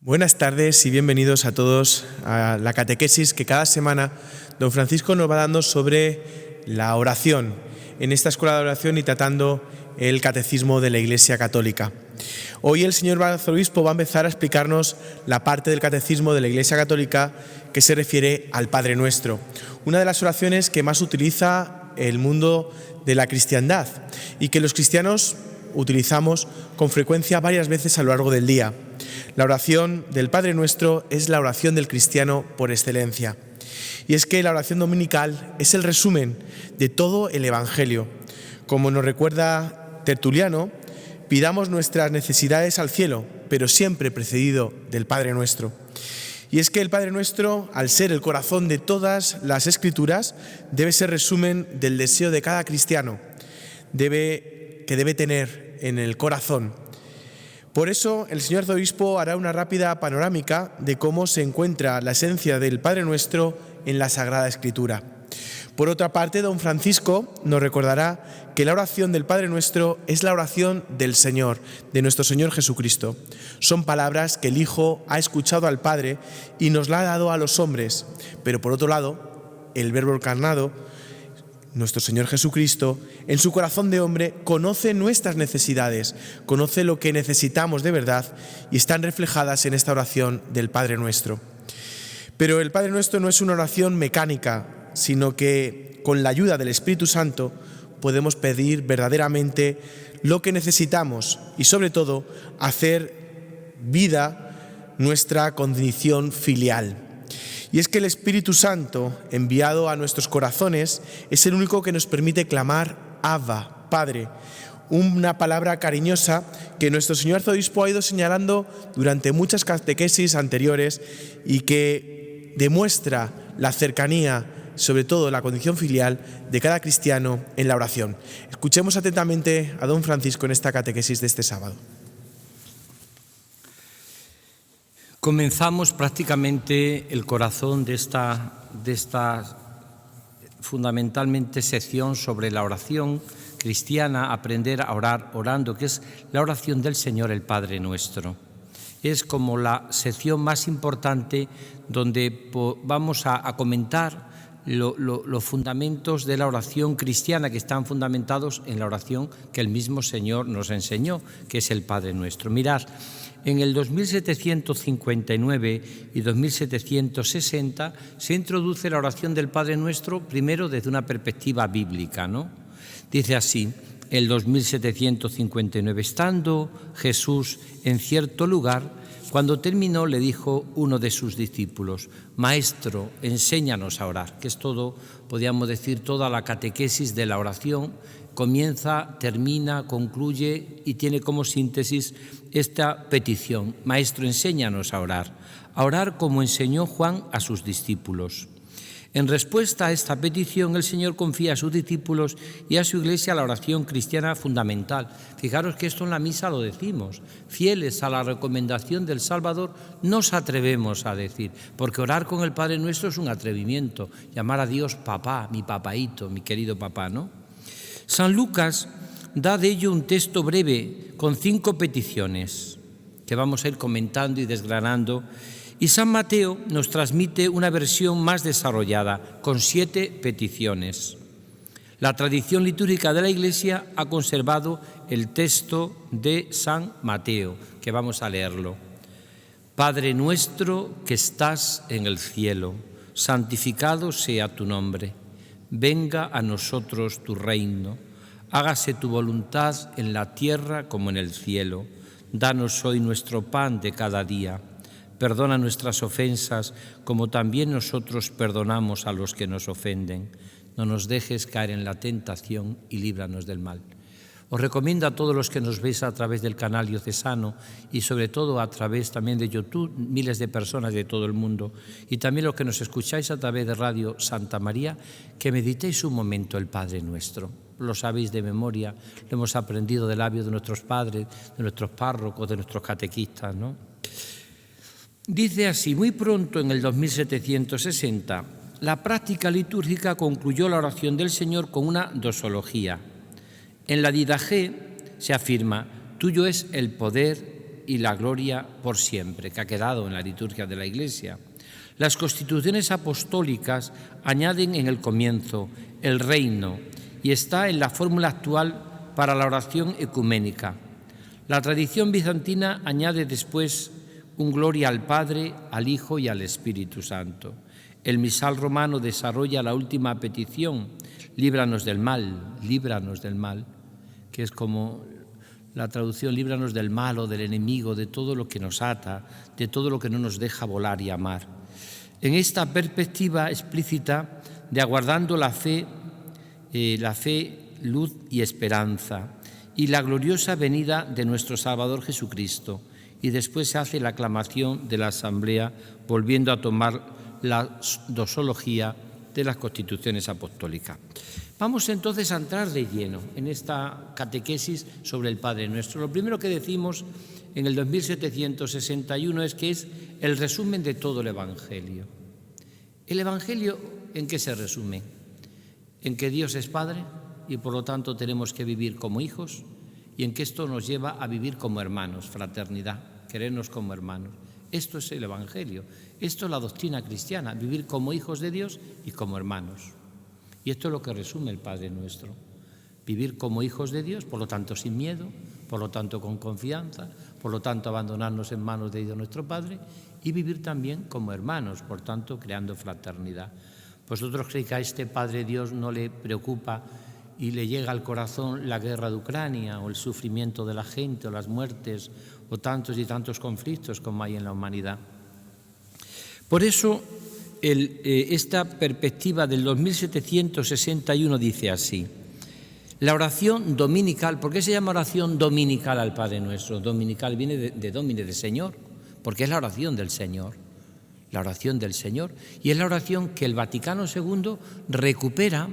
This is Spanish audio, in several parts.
Buenas tardes y bienvenidos a todos a la catequesis que cada semana don Francisco nos va dando sobre la oración en esta escuela de oración y tratando el catecismo de la Iglesia Católica. Hoy el señor arzobispo va a empezar a explicarnos la parte del catecismo de la Iglesia Católica que se refiere al Padre Nuestro, una de las oraciones que más utiliza el mundo de la cristiandad y que los cristianos utilizamos con frecuencia varias veces a lo largo del día. La oración del Padre Nuestro es la oración del cristiano por excelencia. Y es que la oración dominical es el resumen de todo el Evangelio. Como nos recuerda Tertuliano, pidamos nuestras necesidades al cielo, pero siempre precedido del Padre Nuestro. Y es que el Padre Nuestro, al ser el corazón de todas las Escrituras, debe ser resumen del deseo de cada cristiano, que debe tener en el corazón. Por eso el señor arzobispo hará una rápida panorámica de cómo se encuentra la esencia del Padre Nuestro en la Sagrada Escritura. Por otra parte, don Francisco nos recordará que la oración del Padre Nuestro es la oración del Señor, de nuestro Señor Jesucristo. Son palabras que el Hijo ha escuchado al Padre y nos la ha dado a los hombres. Pero por otro lado, el Verbo encarnado, nuestro Señor Jesucristo, en su corazón de hombre, conoce nuestras necesidades, conoce lo que necesitamos de verdad y están reflejadas en esta oración del Padre Nuestro. Pero el Padre Nuestro no es una oración mecánica, sino que con la ayuda del Espíritu Santo podemos pedir verdaderamente lo que necesitamos y sobre todo hacer vida nuestra condición filial. Y es que el Espíritu Santo, enviado a nuestros corazones, es el único que nos permite clamar Abba, Padre, una palabra cariñosa que nuestro señor arzobispo ha ido señalando durante muchas catequesis anteriores y que demuestra la cercanía, sobre todo la condición filial de cada cristiano en la oración. Escuchemos atentamente a don Francisco en esta catequesis de este sábado. Comenzamos prácticamente el corazón de esta fundamentalmente sección sobre la oración cristiana, aprender a orar orando, que es la oración del Señor, el Padre Nuestro. Es como la sección más importante donde vamos a comentar los fundamentos de la oración cristiana que están fundamentados en la oración que el mismo Señor nos enseñó, que es el Padre Nuestro. Mirad, en el 2759 y 2760 se introduce la oración del Padre Nuestro primero desde una perspectiva bíblica, ¿no? Dice así, el 2759, estando Jesús en cierto lugar, cuando terminó le dijo uno de sus discípulos, Maestro, enséñanos a orar, que es todo, podríamos decir, toda la catequesis de la oración, comienza, termina, concluye y tiene como síntesis esta petición, Maestro, enséñanos a orar como enseñó Juan a sus discípulos. En respuesta a esta petición, el Señor confía a sus discípulos y a su Iglesia la oración cristiana fundamental. Fijaros que esto en la misa lo decimos. Fieles a la recomendación del Salvador, nos atrevemos a decir, porque orar con el Padre Nuestro es un atrevimiento. Llamar a Dios papá, mi papaíto, mi querido papá, ¿no? San Lucas da de ello un texto breve con 5 peticiones que vamos a ir comentando y desgranando. Y San Mateo nos transmite una versión más desarrollada, con 7 peticiones. La tradición litúrgica de la Iglesia ha conservado el texto de San Mateo, que vamos a leerlo. Padre nuestro que estás en el cielo, santificado sea tu nombre. Venga a nosotros tu reino. Hágase tu voluntad en la tierra como en el cielo. Danos hoy nuestro pan de cada día. Perdona nuestras ofensas, como también nosotros perdonamos a los que nos ofenden. No nos dejes caer en la tentación y líbranos del mal. Os recomiendo a todos los que nos veis a través del canal diocesano y sobre todo a través también de YouTube, miles de personas de todo el mundo, y también los que nos escucháis a través de Radio Santa María, que meditéis un momento el Padre Nuestro. Lo sabéis de memoria, lo hemos aprendido del labio de nuestros padres, de nuestros párrocos, de nuestros catequistas, ¿no? Dice así, muy pronto en el 2760, la práctica litúrgica concluyó la oración del Señor con una dosología. En la Didaché se afirma, tuyo es el poder y la gloria por siempre, que ha quedado en la liturgia de la Iglesia. Las constituciones apostólicas añaden en el comienzo el reino y está en la fórmula actual para la oración ecuménica. La tradición bizantina añade después un gloria al Padre, al Hijo y al Espíritu Santo. El misal romano desarrolla la última petición, líbranos del mal, que es como la traducción, líbranos del mal o del enemigo, de todo lo que nos ata, de todo lo que no nos deja volar y amar. En esta perspectiva explícita de aguardando la fe, luz y esperanza, y la gloriosa venida de nuestro Salvador Jesucristo. Y después se hace la aclamación de la Asamblea, volviendo a tomar la dosología de las constituciones apostólicas. Vamos entonces a entrar de lleno en esta catequesis sobre el Padre Nuestro. Lo primero que decimos en el 2761 es que es el resumen de todo el Evangelio. ¿El Evangelio en qué se resume? En que Dios es Padre y por lo tanto tenemos que vivir como hijos, y en que esto nos lleva a vivir como hermanos, fraternidad, querernos como hermanos. Esto es el Evangelio, esto es la doctrina cristiana, vivir como hijos de Dios y como hermanos. Y esto es lo que resume el Padre Nuestro. Vivir como hijos de Dios, por lo tanto sin miedo, por lo tanto con confianza, por lo tanto abandonarnos en manos de Dios nuestro Padre, y vivir también como hermanos, por tanto creando fraternidad. ¿Vosotros creéis que a este Padre Dios no le preocupa y le llega al corazón la guerra de Ucrania o el sufrimiento de la gente o las muertes o tantos y tantos conflictos como hay en la humanidad? Por eso esta perspectiva del 2761 dice así: la oración dominical. ¿Por qué se llama oración dominical al Padre Nuestro? Dominical viene de domine, de Señor, porque es la oración del Señor. La oración del Señor, y es la oración que el Vaticano II recupera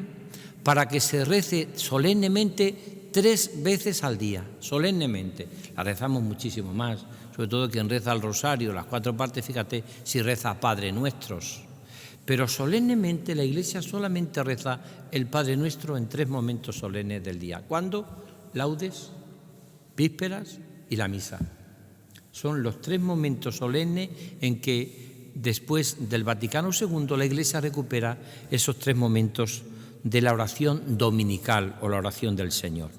para que se rece solemnemente 3 veces al día, solemnemente. La rezamos muchísimo más, sobre todo quien reza el rosario, las 4 partes, fíjate si reza Padre Nuestros. Pero solemnemente la Iglesia solamente reza el Padre Nuestro en 3 momentos solemnes del día. ¿Cuándo? Laudes, vísperas y la misa. Son los 3 momentos solemnes en que después del Vaticano II la Iglesia recupera esos 3 momentos de la oración dominical o la oración del Señor.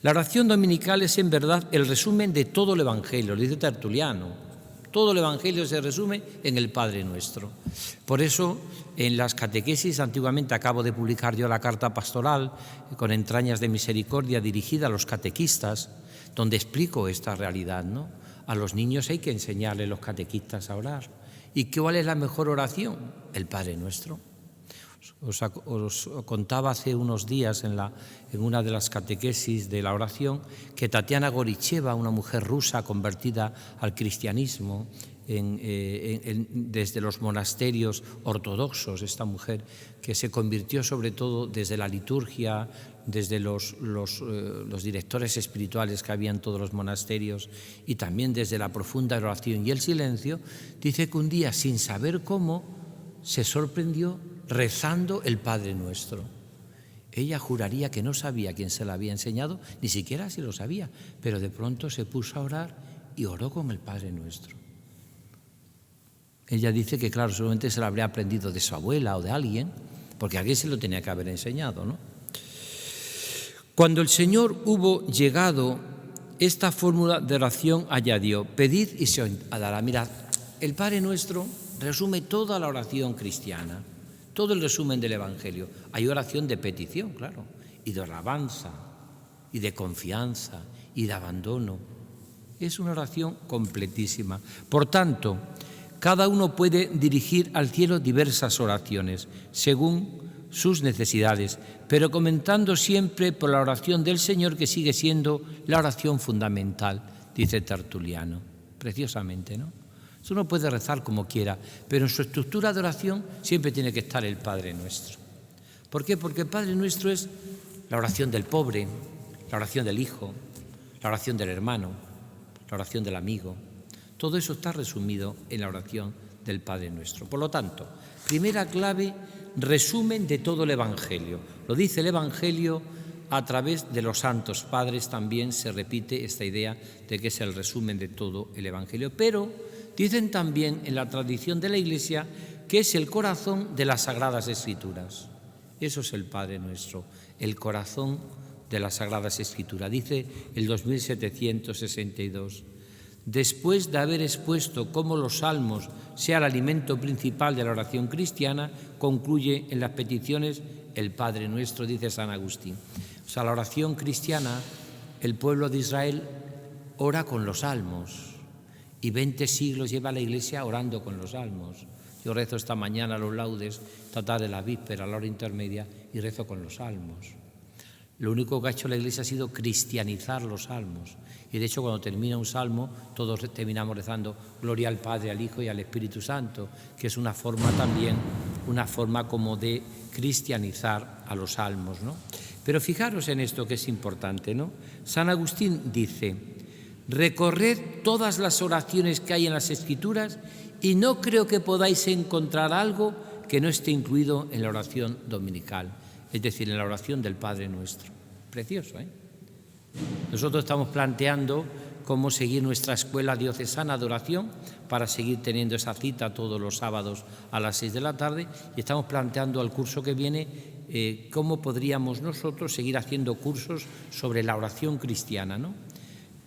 La oración dominical es en verdad el resumen de todo el Evangelio, lo dice Tertuliano. Todo el Evangelio se resume en el Padre Nuestro. Por eso, en las catequesis, antiguamente acabo de publicar yo la carta pastoral con entrañas de misericordia dirigida a los catequistas, donde explico esta realidad, ¿no? A los niños hay que enseñarles los catequistas a orar. ¿Y cuál es la mejor oración? El Padre Nuestro. Os contaba hace unos días en una de las catequesis de la oración que Tatiana Goricheva, una mujer rusa convertida al cristianismo desde los monasterios ortodoxos, esta mujer que se convirtió sobre todo desde la liturgia, desde los directores espirituales que había en todos los monasterios y también desde la profunda oración y el silencio, dice que un día, sin saber cómo, se sorprendió rezando el Padre Nuestro. Ella juraría que no sabía quién se la había enseñado, ni siquiera si lo sabía, pero de pronto se puso a orar y oró con el Padre Nuestro. Ella dice que, claro, seguramente se lo habría aprendido de su abuela o de alguien, porque alguien se lo tenía que haber enseñado, ¿no? Cuando el Señor hubo llegado, esta fórmula de oración añadió: pedid y se os dará. Mirad, el Padre Nuestro resume toda la oración cristiana, todo el resumen del Evangelio. Hay oración de petición, claro, y de alabanza, y de confianza, y de abandono. Es una oración completísima. Por tanto, cada uno puede dirigir al cielo diversas oraciones, según sus necesidades, pero comentando siempre por la oración del Señor, que sigue siendo la oración fundamental, dice Tertuliano. Preciosamente, ¿no? Uno puede rezar como quiera, pero en su estructura de oración siempre tiene que estar el Padre Nuestro. ¿Por qué? Porque el Padre Nuestro es la oración del pobre, la oración del hijo, la oración del hermano, la oración del amigo. Todo eso está resumido en la oración del Padre Nuestro. Por lo tanto, primera clave, resumen de todo el Evangelio. Lo dice el Evangelio a través de los santos padres también se repite esta idea de que es el resumen de todo el Evangelio. Pero dicen también en la tradición de la Iglesia que es el corazón de las Sagradas Escrituras. Eso es el Padre Nuestro, el corazón de las Sagradas Escrituras. Dice el 2762. Después de haber expuesto cómo los salmos sea el alimento principal de la oración cristiana, concluye en las peticiones el Padre Nuestro, dice San Agustín. O sea, la oración cristiana, el pueblo de Israel ora con los salmos y 20 siglos lleva la Iglesia orando con los salmos. Yo rezo esta mañana los laudes, esta tarde la víspera, la hora intermedia y rezo con los salmos. Lo único que ha hecho la Iglesia ha sido cristianizar los salmos. Y de hecho, cuando termina un salmo, todos terminamos rezando gloria al Padre, al Hijo y al Espíritu Santo, que es una forma también, una forma como de cristianizar a los salmos, ¿no? Pero fijaros en esto que es importante, ¿no? San Agustín dice, recorred todas las oraciones que hay en las Escrituras y no creo que podáis encontrar algo que no esté incluido en la oración dominical, es decir, en la oración del Padre Nuestro. Precioso, ¿eh? Nosotros estamos planteando cómo seguir nuestra escuela diocesana de oración para seguir teniendo esa cita todos los sábados a las 6 de la tarde y estamos planteando al curso que viene cómo podríamos nosotros seguir haciendo cursos sobre la oración cristiana, ¿no?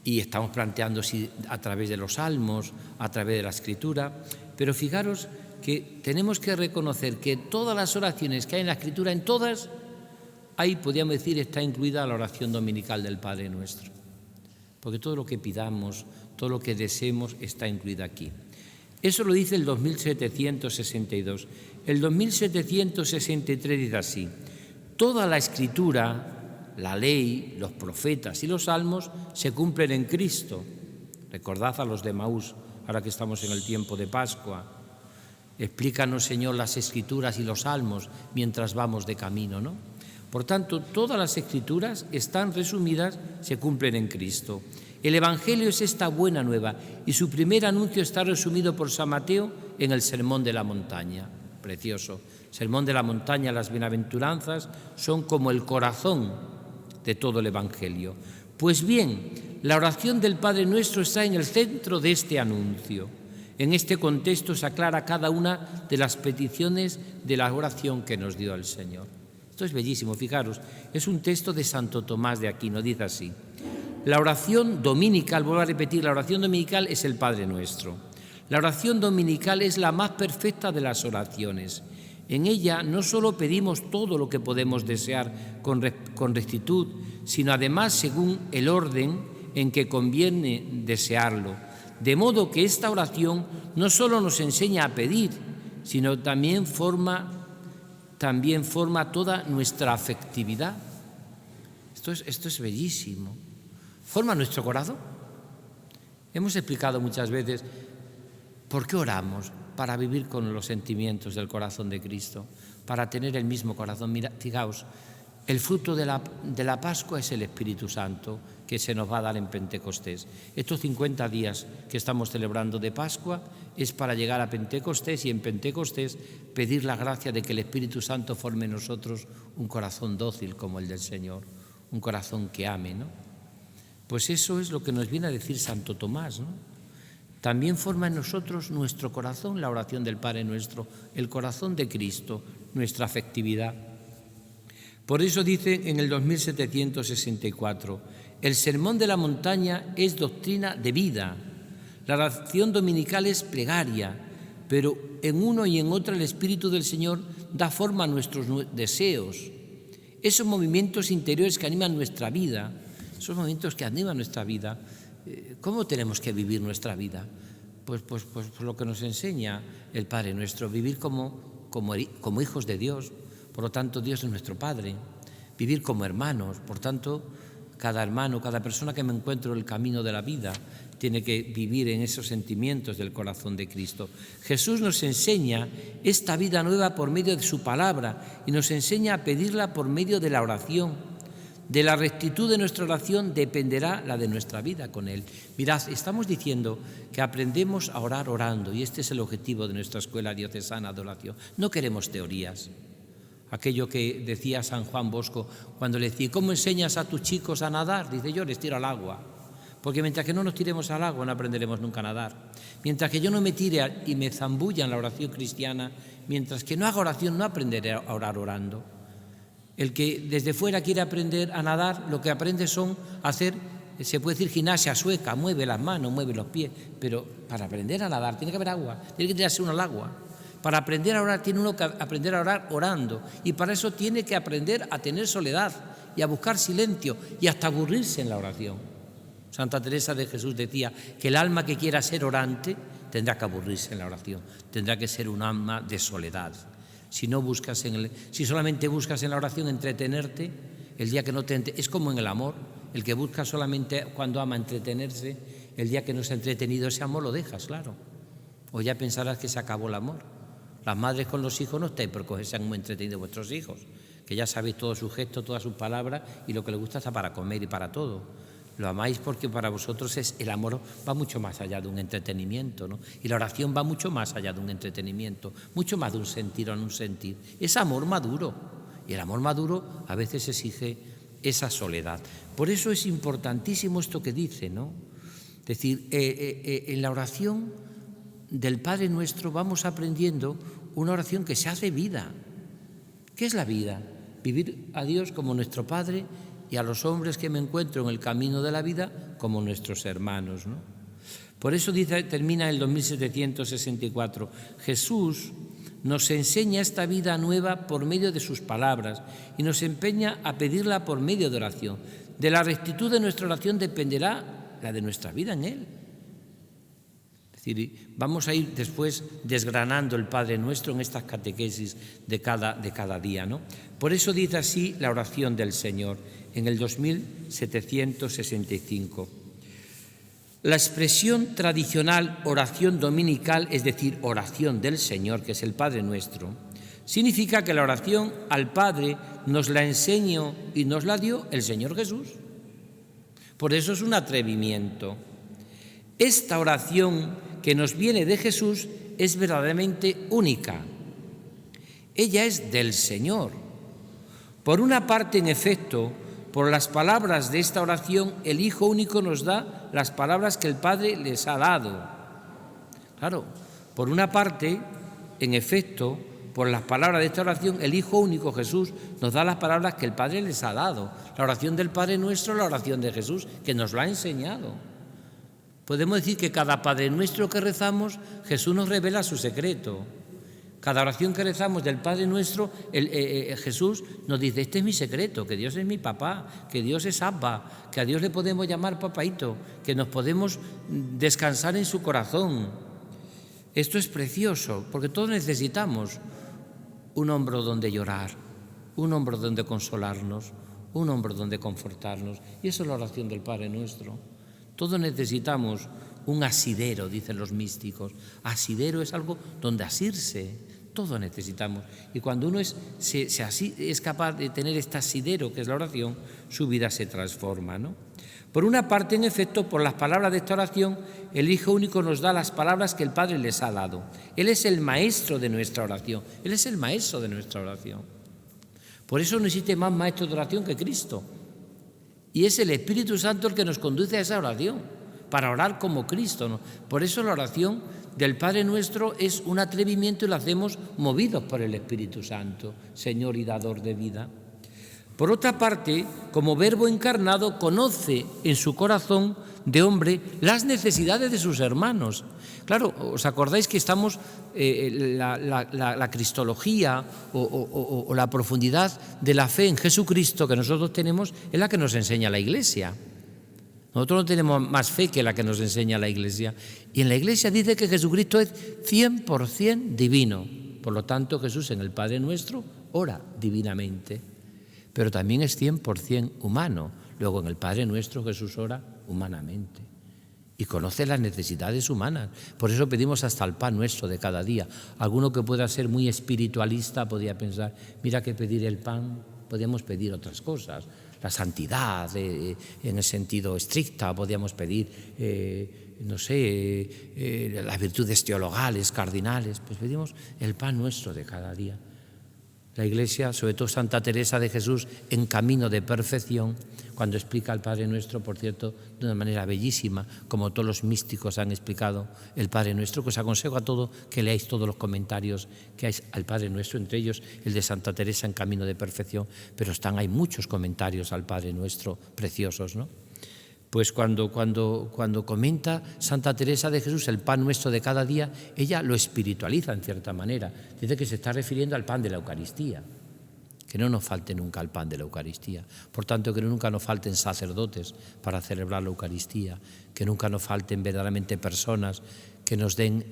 Y estamos planteando si a través de los salmos, a través de la Escritura, pero fijaros que tenemos que reconocer que todas las oraciones que hay en la Escritura, en todas, ahí podríamos decir está incluida la oración dominical del Padre Nuestro, porque todo lo que pidamos, todo lo que deseemos está incluido aquí. Eso lo dice el 2762. El 2763 dice así, toda la Escritura, la ley, los profetas y los salmos se cumplen en Cristo. Recordad a los de Emaús, ahora que estamos en el tiempo de Pascua. Explícanos, Señor, las Escrituras y los salmos mientras vamos de camino, ¿no? Por tanto, todas las Escrituras están resumidas, se cumplen en Cristo. El Evangelio es esta buena nueva y su primer anuncio está resumido por San Mateo en el Sermón de la Montaña. Precioso. Sermón de la Montaña, las bienaventuranzas son como el corazón de todo el Evangelio. Pues bien, la oración del Padre Nuestro está en el centro de este anuncio. En este contexto se aclara cada una de las peticiones de la oración que nos dio el Señor. Esto es bellísimo, fijaros, es un texto de Santo Tomás de Aquino, dice así. La oración dominical, vuelvo a repetir, la oración dominical es el Padre Nuestro. La oración dominical es la más perfecta de las oraciones. En ella no solo pedimos todo lo que podemos desear con rectitud, sino además según el orden en que conviene desearlo. De modo que esta oración no solo nos enseña a pedir, sino también forma toda nuestra afectividad. Esto es bellísimo. Forma nuestro corazón. Hemos explicado muchas veces por qué oramos, para vivir con los sentimientos del corazón de Cristo, para tener el mismo corazón. Mira, fijaos, el fruto de la Pascua es el Espíritu Santo que se nos va a dar en Pentecostés. Estos 50 días que estamos celebrando de Pascua es para llegar a Pentecostés y en Pentecostés pedir la gracia de que el Espíritu Santo forme en nosotros un corazón dócil como el del Señor, un corazón que ame, ¿no? Pues eso es lo que nos viene a decir Santo Tomás, ¿no? También forma en nosotros nuestro corazón la oración del Padre Nuestro, el corazón de Cristo, nuestra afectividad. Por eso dice en el 2764, el Sermón de la Montaña es doctrina de vida, la oración dominical es plegaria, pero en uno y en otro el Espíritu del Señor da forma a nuestros deseos. Esos movimientos interiores que animan nuestra vida, esos momentos que animan nuestra vida, ¿cómo tenemos que vivir nuestra vida? Pues lo que nos enseña el Padre Nuestro, vivir como hijos de Dios. Por lo tanto, Dios es nuestro Padre. Vivir como hermanos. Por tanto, cada hermano, cada persona que me encuentro en el camino de la vida tiene que vivir en esos sentimientos del corazón de Cristo. Jesús nos enseña esta vida nueva por medio de su palabra y nos enseña a pedirla por medio de la oración. De la rectitud de nuestra oración dependerá la de nuestra vida con Él. Mirad, estamos diciendo que aprendemos a orar orando y este es el objetivo de nuestra escuela diocesana de oración. No queremos teorías. Aquello que decía San Juan Bosco cuando le decía, ¿cómo enseñas a tus chicos a nadar? Dice, yo les tiro al agua. Porque mientras que no nos tiremos al agua no aprenderemos nunca a nadar. Mientras que yo no me tire y me zambulla en la oración cristiana, mientras que no haga oración no aprenderé a orar orando. El que desde fuera quiere aprender a nadar, lo que aprende son hacer, se puede decir gimnasia sueca, mueve las manos, mueve los pies, pero para aprender a nadar tiene que haber agua, tiene que tirarse uno al agua. Para aprender a orar tiene uno que aprender a orar orando, y para eso tiene que aprender a tener soledad y a buscar silencio y hasta aburrirse en la oración. Santa Teresa de Jesús decía que el alma que quiera ser orante tendrá que aburrirse en la oración, tendrá que ser un alma de soledad. Si solamente buscas en la oración entretenerte, el día que no te es como en el amor, el que busca solamente cuando ama entretenerse, el día que no se ha entretenido ese amor lo dejas, claro. O ya pensarás que se acabó el amor. Las madres con los hijos no estáis porque sean muy entretenidos vuestros hijos, que ya sabéis todos sus gestos, todas sus palabras y lo que les gusta está para comer y para todo. Lo amáis porque para vosotros el amor va mucho más allá de un entretenimiento, ¿no? Y la oración va mucho más allá de un entretenimiento, mucho más de un sentir o no un sentir. Es amor maduro, y el amor maduro a veces exige esa soledad. Por eso es importantísimo esto que dice, ¿no? Es decir, en la oración del Padre Nuestro vamos aprendiendo una oración que se hace vida. ¿Qué es la vida? Vivir a Dios como nuestro Padre y a los hombres que me encuentro en el camino de la vida como nuestros hermanos, ¿no? Por eso termina el 2764. Jesús nos enseña esta vida nueva por medio de sus palabras y nos empeña a pedirla por medio de oración. De la rectitud de nuestra oración dependerá la de nuestra vida en Él. Es decir, vamos a ir después desgranando el Padre Nuestro en estas catequesis de cada día, ¿no? Por eso dice así la oración del Señor en el 2765. La expresión tradicional oración dominical, es decir, oración del Señor, que es el Padre Nuestro, significa que la oración al Padre nos la enseñó y nos la dio el Señor Jesús. Por eso es un atrevimiento. Esta oración que nos viene de Jesús es verdaderamente única. Ella es del Señor. Por una parte, en efecto, por las palabras de esta oración, el Hijo único nos da las palabras que el Padre les ha dado. Claro, por una parte, en efecto, por las palabras de esta oración, el Hijo único, Jesús, nos da las palabras que el Padre les ha dado. La oración del Padre Nuestro, la oración de Jesús, que nos lo ha enseñado. Podemos decir que cada Padre Nuestro que rezamos, Jesús nos revela su secreto. Cada oración que rezamos del Padre Nuestro, Jesús nos dice, este es mi secreto, que Dios es mi papá, que Dios es Abba, que a Dios le podemos llamar papaito, que nos podemos descansar en su corazón. Esto es precioso, porque todos necesitamos un hombro donde llorar, un hombro donde consolarnos, un hombro donde confortarnos. Y eso es la oración del Padre Nuestro. Todos necesitamos un asidero, dicen los místicos. Asidero es algo donde asirse. Todos necesitamos. Y cuando uno es capaz de tener este asidero, que es la oración, su vida se transforma, ¿no? Por una parte, en efecto, por las palabras de esta oración, el Hijo único nos da las palabras que el Padre les ha dado. Él es el maestro de nuestra oración. Él es el maestro de nuestra oración. Por eso no existe más maestro de oración que Cristo. Y es el Espíritu Santo el que nos conduce a esa oración, para orar como Cristo, ¿no? Por eso la oración del Padre Nuestro es un atrevimiento y lo hacemos movidos por el Espíritu Santo, Señor y dador de vida. Por otra parte, como Verbo encarnado, conoce en su corazón de hombre las necesidades de sus hermanos. Claro, ¿os acordáis que estamos, la cristología o la profundidad de la fe en Jesucristo que nosotros tenemos es la que nos enseña la Iglesia? Nosotros no tenemos más fe que la que nos enseña la Iglesia. Y en la Iglesia dice que Jesucristo es 100% divino. Por lo tanto, Jesús en el Padre Nuestro ora divinamente. Pero también es 100% humano. Luego en el Padre Nuestro Jesús ora humanamente. Y conoce las necesidades humanas. Por eso pedimos hasta el pan nuestro de cada día. Alguno que pueda ser muy espiritualista podría pensar, mira que pedir el pan, podríamos pedir otras cosas. La santidad, en el sentido estricta, podríamos pedir, las virtudes teologales, cardinales. Pues pedimos el pan nuestro de cada día. La Iglesia, sobre todo Santa Teresa de Jesús, en Camino de Perfección, cuando explica el Padre Nuestro, por cierto, de una manera bellísima, como todos los místicos han explicado el Padre Nuestro, que os aconsejo a todos que leáis todos los comentarios que hay al Padre Nuestro, entre ellos el de Santa Teresa en Camino de Perfección, pero hay muchos comentarios al Padre Nuestro preciosos, ¿no? Pues cuando comenta Santa Teresa de Jesús el pan nuestro de cada día, ella lo espiritualiza en cierta manera. Dice que se está refiriendo al pan de la Eucaristía, que no nos falte nunca el pan de la Eucaristía. Por tanto, que nunca nos falten sacerdotes para celebrar la Eucaristía, que nunca nos falten verdaderamente personas que nos den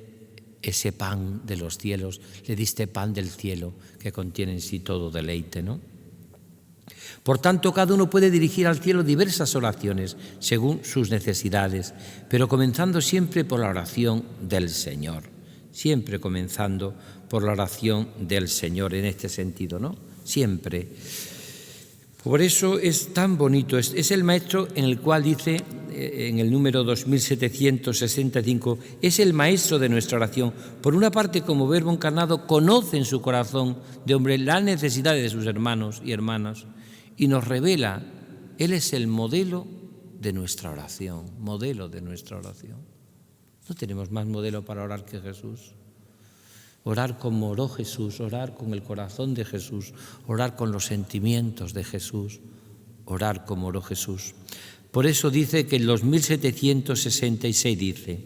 ese pan de los cielos. Le diste pan del cielo que contiene en sí todo deleite, ¿no? Por tanto, cada uno puede dirigir al cielo diversas oraciones según sus necesidades, pero comenzando siempre por la oración del Señor. Siempre comenzando por la oración del Señor en este sentido, ¿no? Siempre. Por eso es tan bonito. Es el Maestro en el cual dice, en el número 2765, es el Maestro de nuestra oración. Por una parte, como Verbo encarnado, conoce en su corazón de hombre las necesidades de sus hermanos y hermanas, y nos revela, Él es el modelo de nuestra oración, modelo de nuestra oración. No tenemos más modelo para orar que Jesús. Orar como oró Jesús, orar con el corazón de Jesús, orar con los sentimientos de Jesús, orar como oró Jesús. Por eso dice que en los 1766 dice,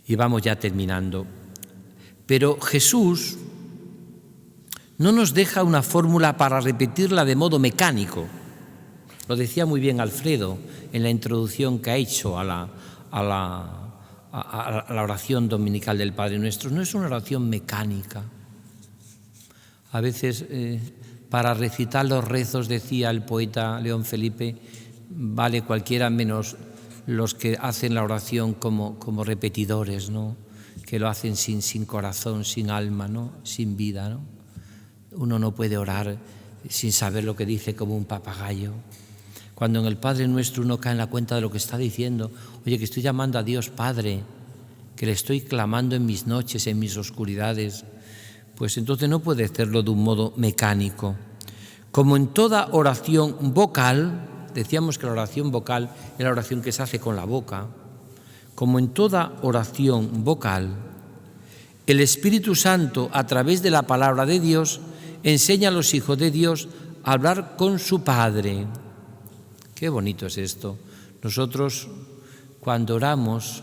y vamos ya terminando, pero Jesús no nos deja una fórmula para repetirla de modo mecánico. Lo decía muy bien Alfredo en la introducción que ha hecho a la oración dominical del Padre Nuestro. No es una oración mecánica. A veces, para recitar los rezos, decía el poeta León Felipe, vale cualquiera menos los que hacen la oración como repetidores, ¿no? Que lo hacen sin corazón, sin alma, ¿no? Sin vida, ¿no? Uno no puede orar sin saber lo que dice como un papagayo. Cuando en el Padre Nuestro uno cae en la cuenta de lo que está diciendo, oye, que estoy llamando a Dios Padre, que le estoy clamando en mis noches, en mis oscuridades, pues entonces no puede hacerlo de un modo mecánico. Como en toda oración vocal, decíamos que la oración vocal es la oración que se hace con la boca, como en toda oración vocal, el Espíritu Santo, a través de la palabra de Dios, enseña a los hijos de Dios a hablar con su Padre. Qué bonito es esto. Nosotros, cuando oramos,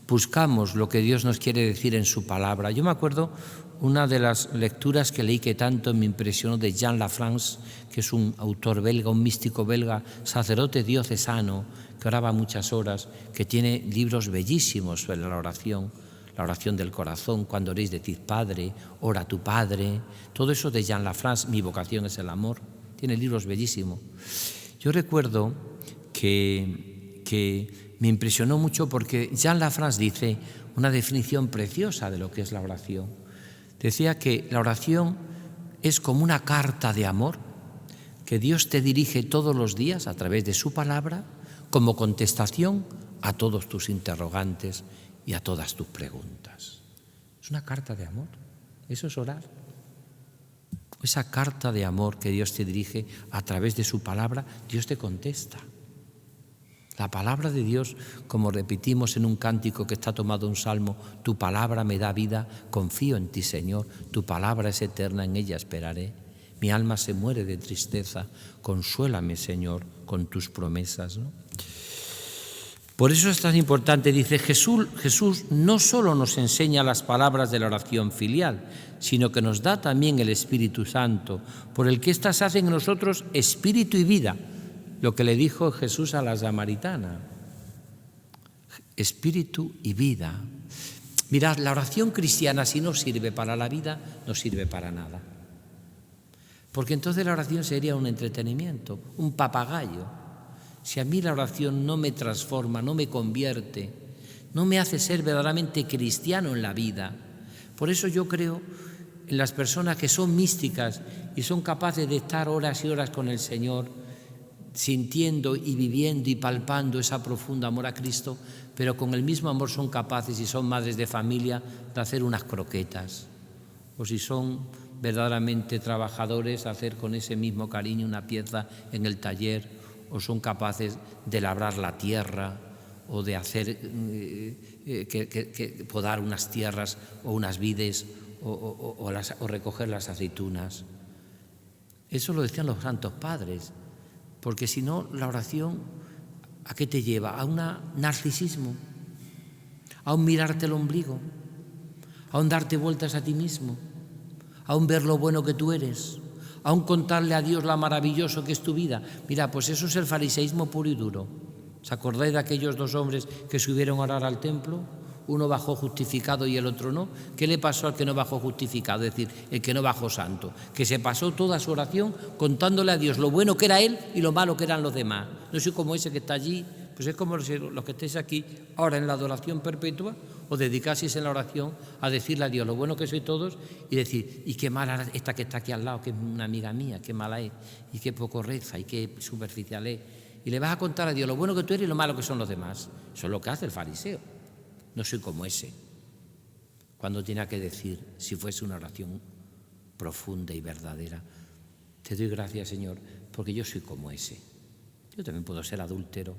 buscamos lo que Dios nos quiere decir en su palabra. Yo me acuerdo una de las lecturas que leí que tanto me impresionó de Jean Lafrance, que es un autor belga, un místico belga, sacerdote diocesano, que oraba muchas horas, que tiene libros bellísimos sobre la oración del corazón, cuando oréis decid Padre, ora a tu Padre, todo eso de Jean Lafrance, Mi vocación es el amor, tiene libros bellísimos. Yo recuerdo que me impresionó mucho porque Jean Lafrance dice una definición preciosa de lo que es la oración. Decía que la oración es como una carta de amor que Dios te dirige todos los días a través de su palabra como contestación a todos tus interrogantes y a todas tus preguntas. Es una carta de amor, eso es orar. Esa carta de amor que Dios te dirige a través de su palabra, Dios te contesta. La palabra de Dios, como repetimos en un cántico que está tomado de un salmo, tu palabra me da vida, confío en ti, Señor, tu palabra es eterna, en ella esperaré. Mi alma se muere de tristeza, consuélame, Señor, con tus promesas, ¿no? Por eso es tan importante, dice Jesús no solo nos enseña las palabras de la oración filial, sino que nos da también el Espíritu Santo, por el que éstas hacen en nosotros espíritu y vida, lo que le dijo Jesús a la samaritana. Espíritu y vida. Mirad, la oración cristiana, si no sirve para la vida, no sirve para nada. Porque entonces la oración sería un entretenimiento, un papagayo. Si a mí la oración no me transforma, no me convierte, no me hace ser verdaderamente cristiano en la vida. Por eso yo creo en las personas que son místicas y son capaces de estar horas y horas con el Señor, sintiendo y viviendo y palpando ese profundo amor a Cristo, pero con el mismo amor son capaces, si son madres de familia, de hacer unas croquetas, o si son verdaderamente trabajadores a hacer con ese mismo cariño una pieza en el taller, o son capaces de labrar la tierra o de hacer podar unas tierras o unas vides o recoger las aceitunas. Eso lo decían los santos padres, porque si no, la oración, ¿a qué te lleva? A un narcisismo, a un mirarte el ombligo, a un darte vueltas a ti mismo, a un ver lo bueno que tú eres, a un contarle a Dios lo maravilloso que es tu vida. Mira, pues eso es el fariseísmo puro y duro. ¿Os acordáis de aquellos dos hombres que subieron a orar al templo? Uno bajó justificado y el otro no. ¿Qué le pasó al que no bajó justificado? Es decir, el que no bajó santo. Que se pasó toda su oración contándole a Dios lo bueno que era él y lo malo que eran los demás. No soy como ese que está allí, pues es como los que estéis aquí ahora en la adoración perpetua, o dedicaseis en la oración a decirle a Dios lo bueno que sois todos y decir, y qué mala esta que está aquí al lado, que es una amiga mía, qué mala es, y qué poco reza, y qué superficial es. Y le vas a contar a Dios lo bueno que tú eres y lo malo que son los demás. Eso es lo que hace el fariseo. No soy como ese. Cuando tenía que decir, si fuese una oración profunda y verdadera, te doy gracias, Señor, porque yo soy como ese. Yo también puedo ser adúltero,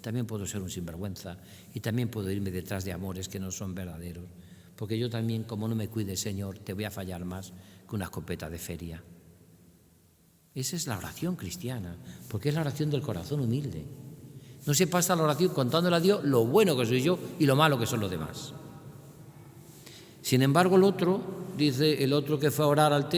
también puedo ser un sinvergüenza y también puedo irme detrás de amores que no son verdaderos. Porque yo también, como no me cuides, Señor, te voy a fallar más que una escopeta de feria. Esa es la oración cristiana, porque es la oración del corazón humilde. No se pasa la oración contándole a Dios lo bueno que soy yo y lo malo que son los demás. Sin embargo, el otro, dice el otro que fue a orar al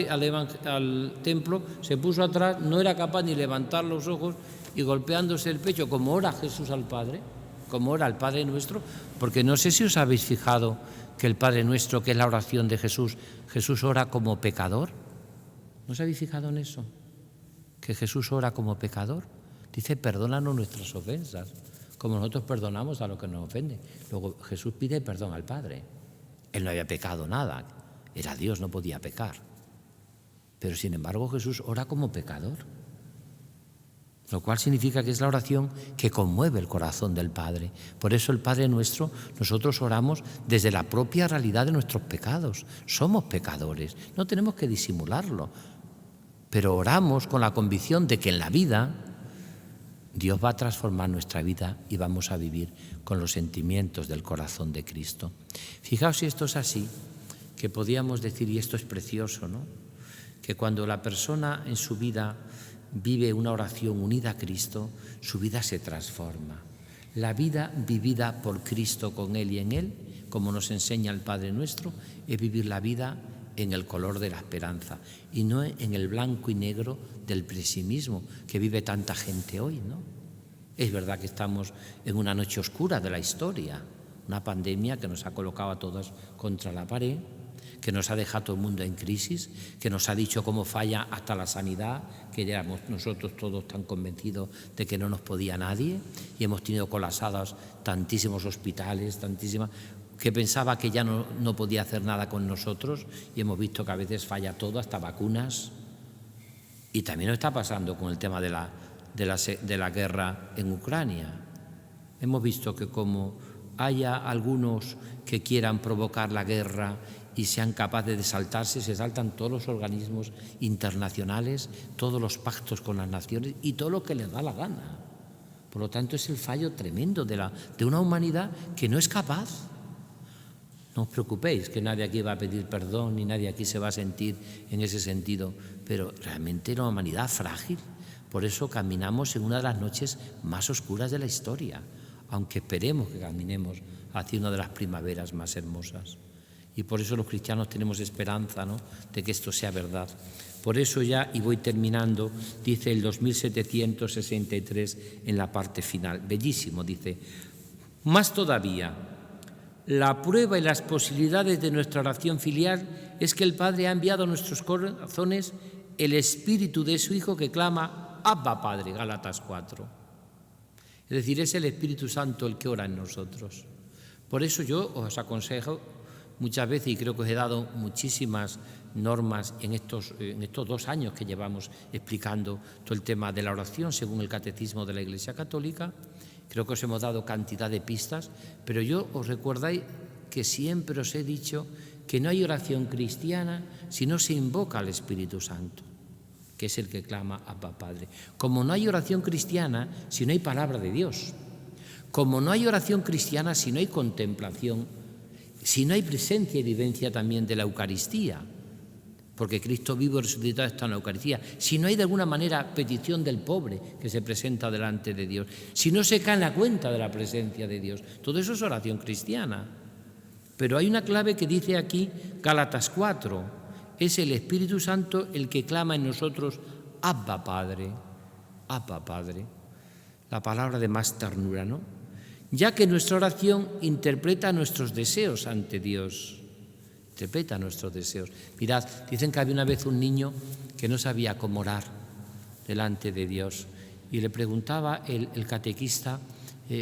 templo, se puso atrás, no era capaz ni levantar los ojos y golpeándose el pecho, como ora Jesús al Padre, como ora el Padre Nuestro, porque no sé si os habéis fijado que el Padre Nuestro, que es la oración de Jesús, Jesús ora como pecador. ¿No os habéis fijado en eso? Que Jesús ora como pecador. Dice, perdónanos nuestras ofensas, como nosotros perdonamos a los que nos ofenden. Luego Jesús pide perdón al Padre. Él no había pecado nada, era Dios, no podía pecar. Pero sin embargo Jesús ora como pecador, lo cual significa que es la oración que conmueve el corazón del Padre. Por eso el Padre Nuestro, nosotros oramos desde la propia realidad de nuestros pecados. Somos pecadores, no tenemos que disimularlo, pero oramos con la convicción de que en la vida Dios va a transformar nuestra vida y vamos a vivir con los sentimientos del corazón de Cristo. Fijaos si esto es así, que podíamos decir, y esto es precioso, ¿no?, que cuando la persona en su vida vive una oración unida a Cristo, su vida se transforma. La vida vivida por Cristo con Él y en Él, como nos enseña el Padre Nuestro, es vivir la vida en el color de la esperanza y no en el blanco y negro del pesimismo que vive tanta gente hoy, ¿no? Es verdad que estamos en una noche oscura de la historia, una pandemia que nos ha colocado a todos contra la pared, que nos ha dejado todo el mundo en crisis, que nos ha dicho cómo falla hasta la sanidad, que éramos nosotros todos tan convencidos de que no nos podía nadie y hemos tenido colapsados tantísimos hospitales, que pensaba que ya no podía hacer nada con nosotros y hemos visto que a veces falla todo, hasta vacunas. Y también nos está pasando con el tema de la guerra en Ucrania. Hemos visto que como haya algunos que quieran provocar la guerra y sean capaces de saltarse, se saltan todos los organismos internacionales, todos los pactos con las naciones y todo lo que les da la gana. Por lo tanto, es el fallo tremendo de una humanidad que no es capaz. No os preocupéis, que nadie aquí va a pedir perdón ni nadie aquí se va a sentir en ese sentido, pero realmente la humanidad frágil. Por eso caminamos en una de las noches más oscuras de la historia, aunque esperemos que caminemos hacia una de las primaveras más hermosas. Y por eso los cristianos tenemos esperanza, ¿no?, de que esto sea verdad. Por eso ya, y voy terminando, dice el 2763 en la parte final, bellísimo, dice, más todavía, la prueba y las posibilidades de nuestra oración filial es que el Padre ha enviado a nuestros corazones el Espíritu de su Hijo que clama, Abba Padre, Gálatas 4. Es decir, es el Espíritu Santo el que ora en nosotros. Por eso yo os aconsejo muchas veces, y creo que os he dado muchísimas normas en estos 2 años que llevamos explicando todo el tema de la oración según el Catecismo de la Iglesia Católica. Creo que os hemos dado cantidad de pistas, pero yo os recordáis que siempre os he dicho que no hay oración cristiana si no se invoca al Espíritu Santo, que es el que clama Abba Padre. Como no hay oración cristiana si no hay palabra de Dios. Como no hay oración cristiana si no hay contemplación, si no hay presencia y vivencia también de la Eucaristía, porque Cristo vivo y resucitado está en la Eucaristía. Si no hay de alguna manera petición del pobre que se presenta delante de Dios, si no se cae en la cuenta de la presencia de Dios, todo eso es oración cristiana. Pero hay una clave que dice aquí Gálatas 4, es el Espíritu Santo el que clama en nosotros Abba Padre, Abba Padre, la palabra de más ternura, ¿no? Ya que nuestra oración interpreta nuestros deseos ante Dios. Interpreta nuestros deseos. Mirad, dicen que había una vez un niño que no sabía cómo orar delante de Dios y le preguntaba el catequista,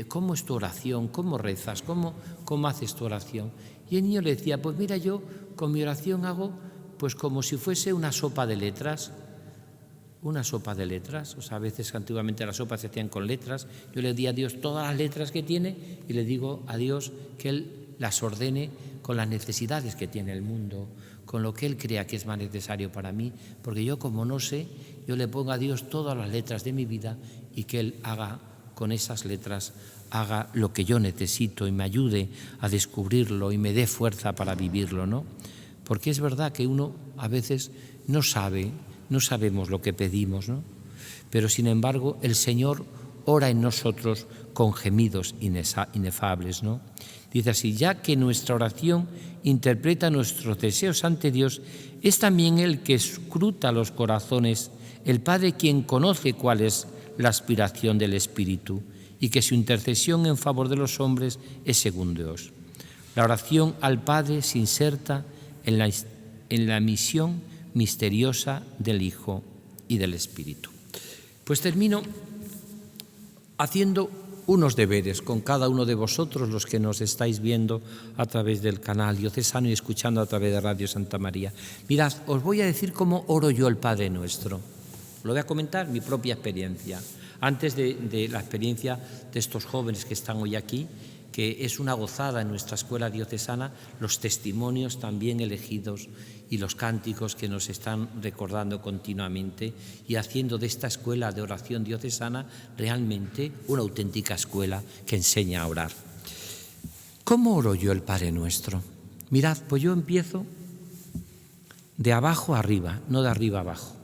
¿cómo es tu oración? ¿Cómo rezas? ¿Cómo haces tu oración? Y el niño le decía, pues mira, yo con mi oración hago pues como si fuese una sopa de letras. Una sopa de letras, o sea, a veces antiguamente las sopas se hacían con letras. Yo le di a Dios todas las letras que tiene y le digo a Dios que Él las ordene con las necesidades que tiene el mundo, con lo que Él crea que es más necesario para mí, porque yo como no sé, yo le pongo a Dios todas las letras de mi vida y que Él haga con esas letras, haga lo que yo necesito y me ayude a descubrirlo y me dé fuerza para vivirlo, ¿no? Porque es verdad que uno a veces no sabemos lo que pedimos, ¿no? Pero sin embargo el Señor ora en nosotros con gemidos inefables, ¿no? Dice así, ya que nuestra oración interpreta nuestros deseos ante Dios, es también el que escruta los corazones, el Padre quien conoce cuál es la aspiración del Espíritu y que su intercesión en favor de los hombres es según Dios. La oración al Padre se inserta en la misión misteriosa del Hijo y del Espíritu. Pues termino haciendo unos deberes con cada uno de vosotros, los que nos estáis viendo a través del canal diocesano y escuchando a través de Radio Santa María. Mirad, os voy a decir cómo oro yo el Padre Nuestro. Lo voy a comentar, mi propia experiencia. Antes de la experiencia de estos jóvenes que están hoy aquí, que es una gozada en nuestra escuela diocesana, los testimonios también elegidos y los cánticos que nos están recordando continuamente y haciendo de esta escuela de oración diocesana realmente una auténtica escuela que enseña a orar. ¿Cómo oro yo el Padre Nuestro? Mirad, pues yo empiezo de abajo a arriba, no de arriba a abajo.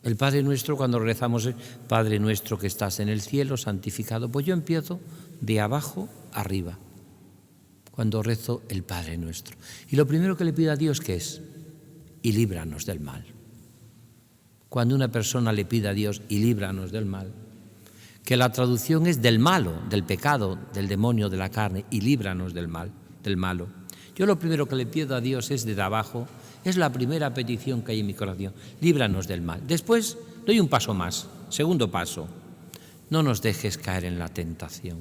El Padre Nuestro, cuando rezamos, Padre Nuestro que estás en el cielo, santificado, pues yo empiezo de abajo arriba, cuando rezo el Padre Nuestro. Y lo primero que le pido a Dios, ¿qué es? Y líbranos del mal. Cuando una persona le pide a Dios, y líbranos del mal, que la traducción es del malo, del pecado, del demonio, de la carne, y líbranos del mal, del malo. Yo lo primero que le pido a Dios es desde abajo, es la primera petición que hay en mi corazón, líbranos del mal. Después doy un paso más, segundo paso, no nos dejes caer en la tentación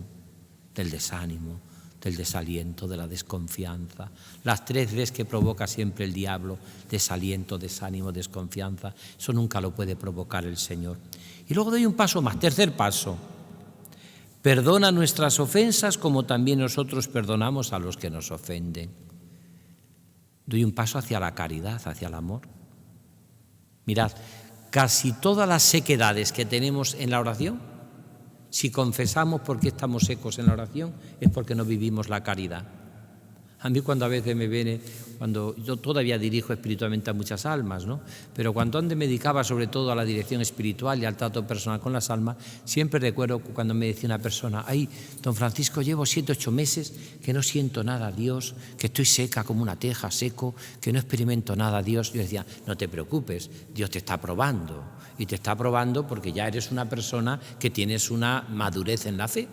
del desánimo, del desaliento, de la desconfianza. Las 3 veces que provoca siempre el diablo, desaliento, desánimo, desconfianza, eso nunca lo puede provocar el Señor. Y luego doy un paso más, tercer paso. Perdona nuestras ofensas como también nosotros perdonamos a los que nos ofenden. Doy un paso hacia la caridad, hacia el amor. Mirad, casi todas las sequedades que tenemos en la oración, si confesamos por qué estamos secos en la oración, es porque no vivimos la caridad. A mí cuando a veces me viene, cuando yo todavía dirijo espiritualmente a muchas almas, ¿no? Pero cuando antes me dedicaba sobre todo a la dirección espiritual y al trato personal con las almas, siempre recuerdo cuando me decía una persona, ay, don Francisco, llevo 7, 8 meses que no siento nada a Dios, que estoy seca como una teja, seco, que no experimento nada a Dios. Yo decía, no te preocupes, Dios te está probando. Y te está probando porque ya eres una persona que tienes una madurez en la fe.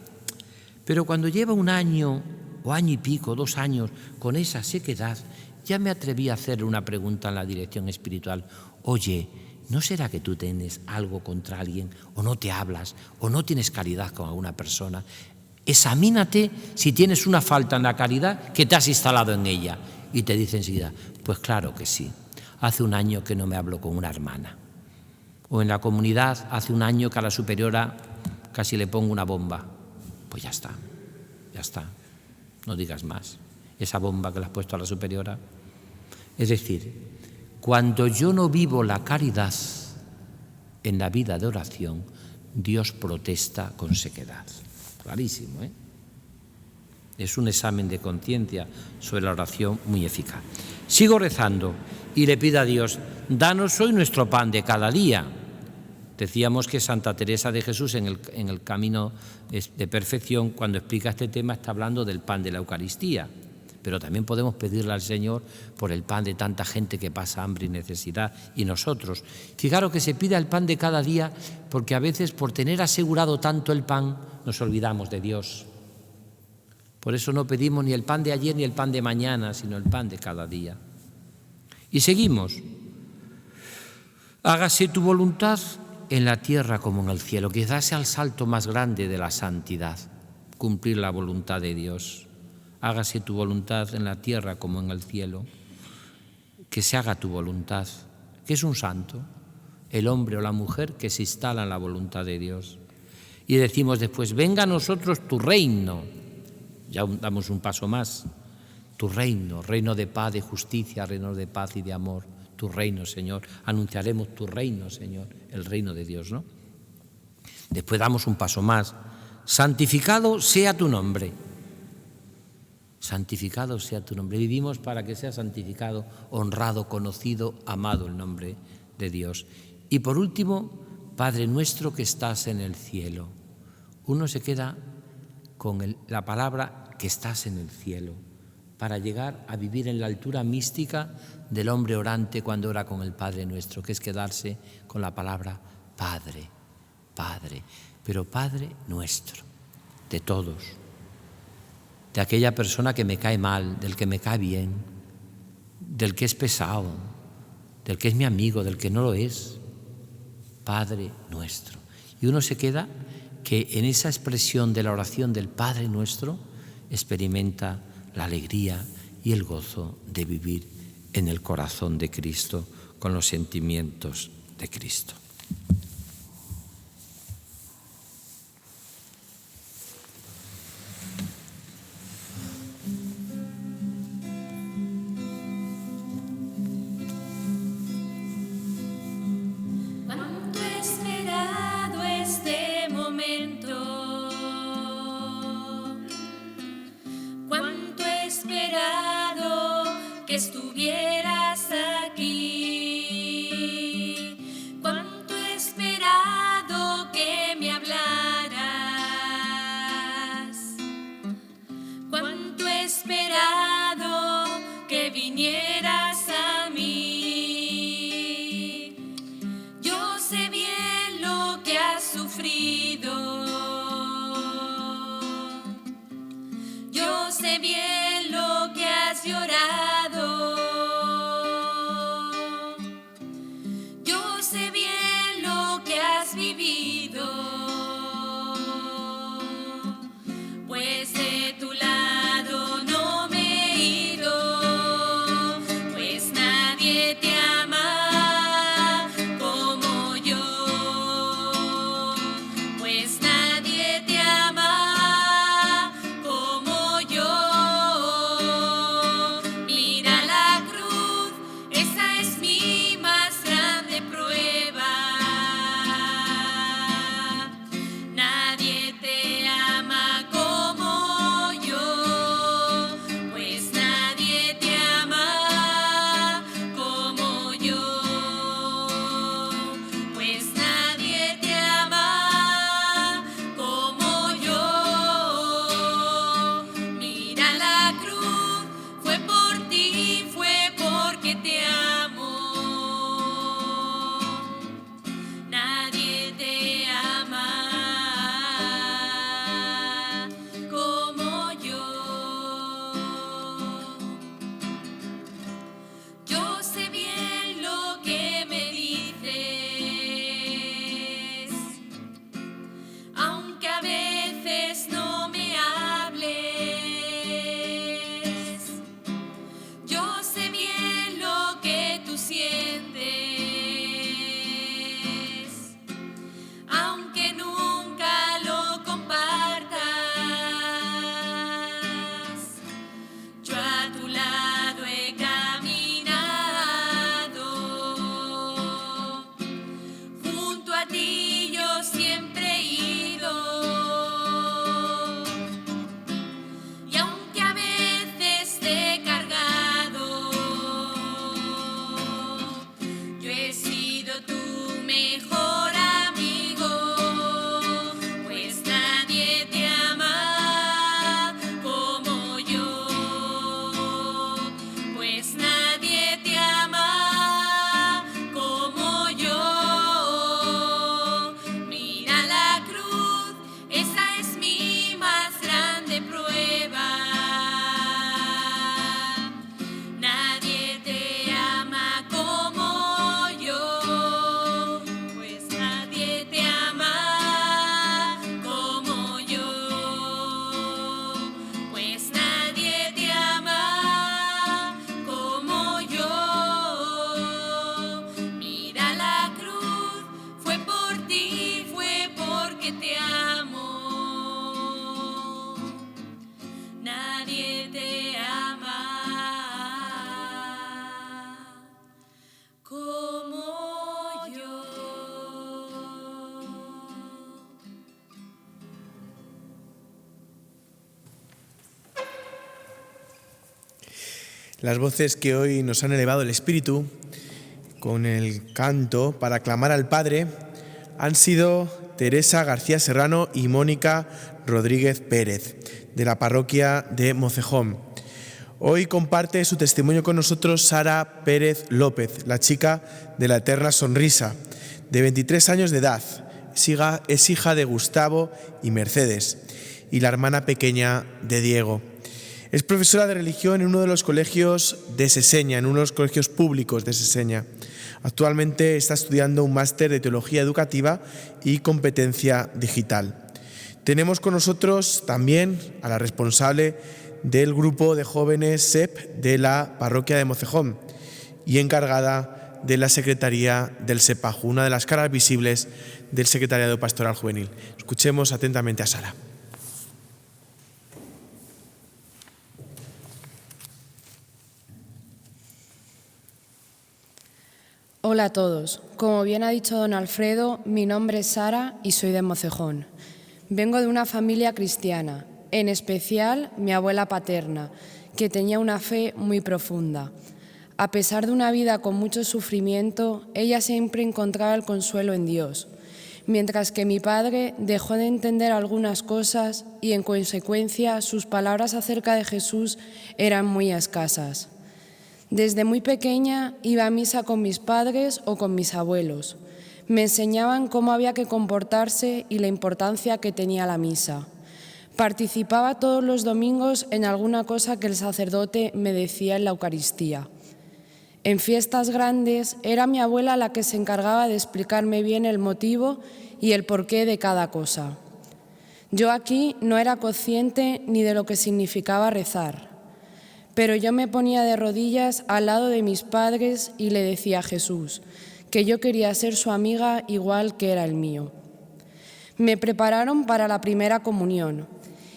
Pero cuando lleva 1 año o año y pico, 2 años, con esa sequedad, ya me atreví a hacerle una pregunta en la dirección espiritual. Oye, ¿no será que tú tienes algo contra alguien, o no te hablas, o no tienes caridad con alguna persona? Examínate si tienes una falta en la caridad que te has instalado en ella. Y te dice enseguida, pues claro que sí. Hace 1 año que no me hablo con una hermana. O en la comunidad, hace 1 año que a la superiora casi le pongo una bomba. Pues ya está, no digas más. esa bomba que le has puesto a la superiora. Es decir, cuando yo no vivo la caridad en la vida de oración, Dios protesta con sequedad. Clarísimo, ¿eh? Es un examen de conciencia sobre la oración muy eficaz. Sigo rezando y le pido a Dios, danos hoy nuestro pan de cada día. Decíamos que Santa Teresa de Jesús en el camino de perfección, cuando explica este tema, está hablando del pan de la Eucaristía. Pero también podemos pedirle al Señor por el pan de tanta gente que pasa hambre y necesidad, y nosotros. Fijaros que se pida el pan de cada día, porque a veces por tener asegurado tanto el pan nos olvidamos de Dios. Por eso no pedimos ni el pan de ayer ni el pan de mañana, sino el pan de cada día. Y seguimos. Hágase tu voluntad en la tierra como en el cielo. Quizás sea el salto más grande de la santidad, cumplir la voluntad de Dios. Hágase tu voluntad en la tierra como en el cielo. Que se haga tu voluntad. ¿Qué es un santo? El hombre o la mujer que se instala en la voluntad de Dios. Y decimos después, venga a nosotros tu reino. Ya damos un paso más. Tu reino, reino de paz, de justicia, reino de paz y de amor. Tu reino, Señor. Anunciaremos tu reino, Señor, el reino de Dios, ¿no? Después damos un paso más. Santificado sea tu nombre. Santificado sea tu nombre. Vivimos para que sea santificado, honrado, conocido, amado el nombre de Dios. Y por último, Padre nuestro que estás en el cielo. Uno se queda con la palabra que estás en el cielo, para llegar a vivir en la altura mística del hombre orante cuando ora con el Padre nuestro, que es quedarse con la palabra Padre, Padre, pero Padre nuestro, de todos, de aquella persona que me cae mal, del que me cae bien, del que es pesado, del que es mi amigo, del que no lo es, Padre nuestro. Y uno se queda que en esa expresión de la oración del Padre nuestro experimenta la alegría y el gozo de vivir en el corazón de Cristo, con los sentimientos de Cristo. Estuvieras aquí, cuánto he esperado que me hablaras, cuánto he esperado que vinieras a mí. Yo sé bien lo que has sufrido, yo sé bien lo que has llorado. Pues de tu lado no me he ido, Las voces que hoy nos han elevado el espíritu con el canto para aclamar al Padre han sido Teresa García Serrano y Mónica Rodríguez Pérez, de la parroquia de Mocejón. Hoy comparte su testimonio con nosotros Sara Pérez López, la chica de la eterna sonrisa, de 23 años de edad. Es hija de Gustavo y Mercedes y la hermana pequeña de Diego. Es profesora de religión en uno de los colegios de Seseña, en uno de los colegios públicos de Seseña. Actualmente está estudiando un máster de teología educativa y competencia digital. Tenemos con nosotros también a la responsable del grupo de jóvenes SEP de la parroquia de Mocejón y encargada de la Secretaría del SEPAJU, una de las caras visibles del Secretariado Pastoral Juvenil. Escuchemos atentamente a Sara. Hola a todos. Como bien ha dicho don Alfredo, mi nombre es Sara y soy de Mocejón. Vengo de una familia cristiana, en especial mi abuela paterna, que tenía una fe muy profunda. A pesar de una vida con mucho sufrimiento, ella siempre encontraba el consuelo en Dios, mientras que mi padre dejó de entender algunas cosas y, en consecuencia, sus palabras acerca de Jesús eran muy escasas. Desde muy pequeña iba a misa con mis padres o con mis abuelos. Me enseñaban cómo había que comportarse y la importancia que tenía la misa. Participaba todos los domingos en alguna cosa que el sacerdote me decía en la Eucaristía. En fiestas grandes era mi abuela la que se encargaba de explicarme bien el motivo y el porqué de cada cosa. Yo aquí no era consciente ni de lo que significaba rezar, pero yo me ponía de rodillas al lado de mis padres y le decía a Jesús que yo quería ser su amiga igual que era el mío. Me prepararon para la primera comunión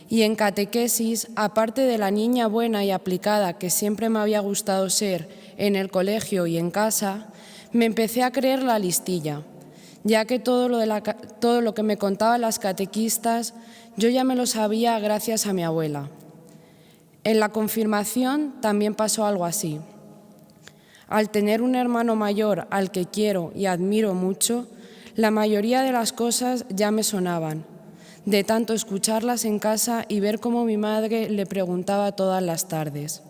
y en catequesis, aparte de la niña buena y aplicada que siempre me había gustado ser en el colegio y en casa, me empecé a creer la listilla, ya que todo lo que me contaban las catequistas yo ya me lo sabía gracias a mi abuela. En la confirmación también pasó algo así. Al tener un hermano mayor al que quiero y admiro mucho, la mayoría de las cosas ya me sonaban, de tanto escucharlas en casa y ver cómo mi madre le preguntaba todas las tardes.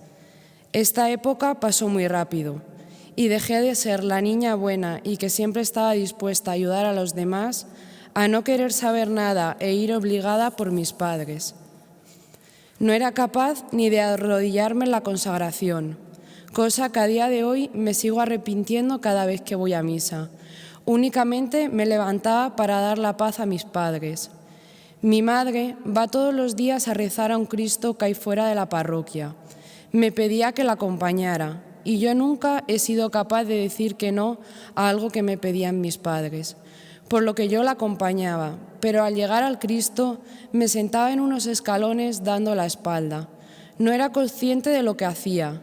Esta época pasó muy rápido y dejé de ser la niña buena y que siempre estaba dispuesta a ayudar a los demás a no querer saber nada e ir obligada por mis padres. No era capaz ni de arrodillarme en la consagración, cosa que a día de hoy me sigo arrepintiendo cada vez que voy a misa. Únicamente me levantaba para dar la paz a mis padres. Mi madre va todos los días a rezar a un Cristo que hay fuera de la parroquia. Me pedía que la acompañara y yo nunca he sido capaz de decir que no a algo que me pedían mis padres, por lo que yo la acompañaba, pero al llegar al Cristo me sentaba en unos escalones dando la espalda. No era consciente de lo que hacía.